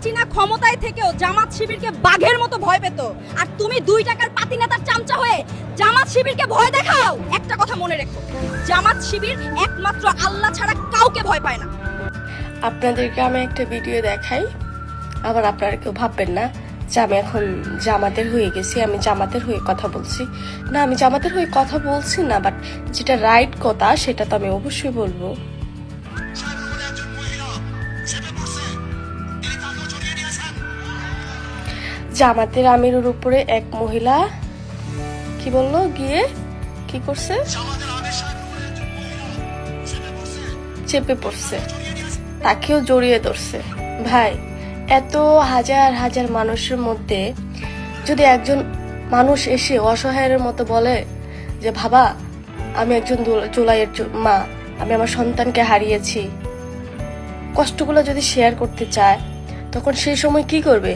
হাসিনা ক্ষমতায় থেকেও জামাত শিবিরকে বাঘের মতো ভয় পেত, আর তুমি 2 টাকার পাতি নেতার চামচা হয়ে জামাত শিবিরকে ভয় দেখাও। একটা কথা মনে রেখো, জামাত শিবির একমাত্র আল্লাহ ছাড়া কাউকে ভয় পায় না। আপনাদেরকে আমি একটা ভিডিও দেখাই, আবার আপনারা কেউ ভাববেন না যে আমি এখন জামাতের হয়ে গেছি, আমি জামাতের হয়ে কথা বলছি না। আমি জামাতের হয়ে কথা বলছি না, বাট যেটা রাইট কথা সেটা তো আমি অবশ্যই বলবো। জামাতের আমিরের উপরে এক মহিলা কি বললো, গিয়ে কি করছে, চেপে পড়ছে, তাকেও জড়িয়ে ধরছে। ভাই, এত হাজার হাজার মানুষের মধ্যে যদি একজন মানুষ এসে অসহায়ের মতো বলে যে বাবা আমি একজন জুলাইয়ের মা, আমি আমার সন্তানকে হারিয়েছি, কষ্টগুলো যদি শেয়ার করতে চায়, তখন সেই সময় কি করবে?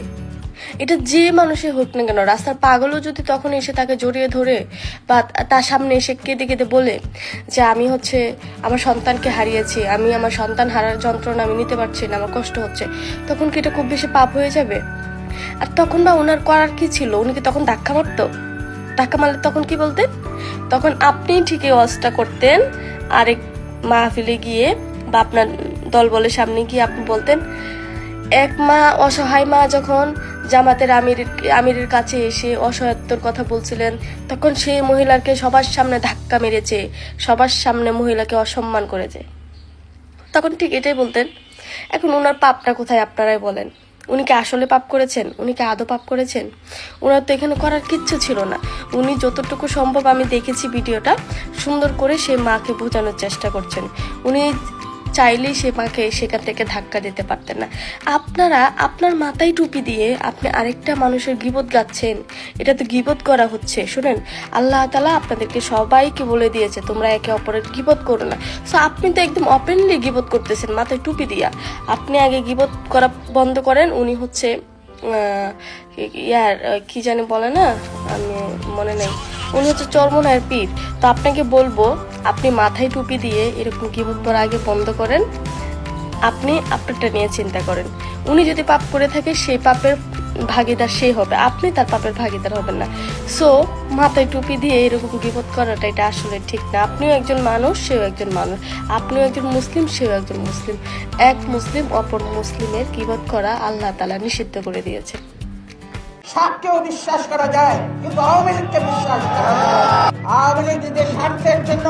এটা যে মানুষই হোক না কেন, রাস্তার পাগলও যদি তখন এসে তাকে জড়িয়ে ধরে বা তার সামনে এসে কেঁদে কেঁদে বলে যে আমি আমার সন্তানকে হারিয়েছি, আমি আমার সন্তান হারার যন্ত্রণা আমি নিতে পারছি না, আমার কষ্ট হচ্ছে, তখন কি এটা খুব বেশি পাপ হয়ে যাবে? আর তখন বা ওনার করার কি ছিল? উনি কি তখন ধাক্কা মারতো? ধাক্কা মারলে তখন কি বলতেন? তখন আপনি ঠিকই ওয়াজটা করতেন, আরেক মাহফিলে গিয়ে বা আপনার দলবলের সামনে গিয়ে আপনি বলতেন, এক মা, অসহায় মা যখন জামাতের আমিরের কাছে এসে অসহায়ত্বর কথা বলছিলেন, তখন সেই মহিলাকে সবার সামনে ধাক্কা মেরেছে, সবার সামনে মহিলাকে অসম্মান করেছে, তখন ঠিক এটাই বলতেন। এখন ওনার পাপটা কোথায় আপনারাই বলেন? উনি কি আসলে পাপ করেছেন? উনি কি আদৌ পাপ করেছেন? ওনার তো এখানে করার কিচ্ছু ছিল না। উনি যতটুকু সম্ভব, আমি দেখেছি ভিডিওটা, সুন্দর করে সেই মাকে বোঝানোর চেষ্টা করছেন। উনি চাইলেই সে মাকে সেখান থেকে ধাক্কা দিতে পারতেন না। আপনারা আপনার মাথায় টুপি দিয়ে আপনি আরেকটা মানুষের গীবত গাচ্ছেন, এটা তো গীবত করা হচ্ছে। শুনেন, আল্লাহ তাআলা আপনাদেরকে সবাইকে বলে দিয়েছে তোমরা একে অপরের গীবত করো না। সো আপনি তো একদম ওপেনলি গীবত করতেছেন মাথায় টুপি দিয়া। আপনি আগে গীবত করা বন্ধ করেন। উনি হচ্ছে কি জানি বলে না, আমি মনে নেই, উনি হচ্ছে চরমনায়ের পীর। তো আপনাকে বলবো, আপনি মাথায় টুপি দিয়ে এরকম গীবত করা আগে বন্ধ করেন, আপনি আপনারটা নিয়ে চিন্তা করেন। উনি যদি পাপ করে থাকে, সেই পাপের ভাগিদার সে হবে, আপনি তার পাপের ভাগিদার হবেন না। সো মাথায় টুপি দিয়ে এরকম গীবত করাটা এটা আসলে ঠিক না। আপনিও একজন মানুষ, সেও একজন মানুষ, আপনিও একজন মুসলিম, সেও একজন মুসলিম। এক মুসলিম অপর মুসলিমের গীবত করা আল্লাহ তাআলা নিষিদ্ধ করে দিয়েছে। সাপকেও বিশ্বাস করা যায়, কিন্তু আওয়ামী লীগকে বিশ্বাস করা যায় না। আওয়ামী লীগ নিজের স্বার্থের জন্য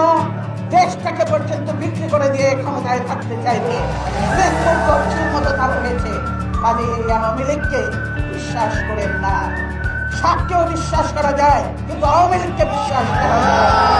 দেশটাকে পর্যন্ত বিক্রি করে দিয়ে ক্ষমতায় থাকতে চাইবে, মতো তার হয়েছে। কাজে এই আওয়ামী লীগকে বিশ্বাস করেন না। সাপকেও বিশ্বাস করা যায়, কিন্তু আওয়ামী লীগকে বিশ্বাস করা যায় না।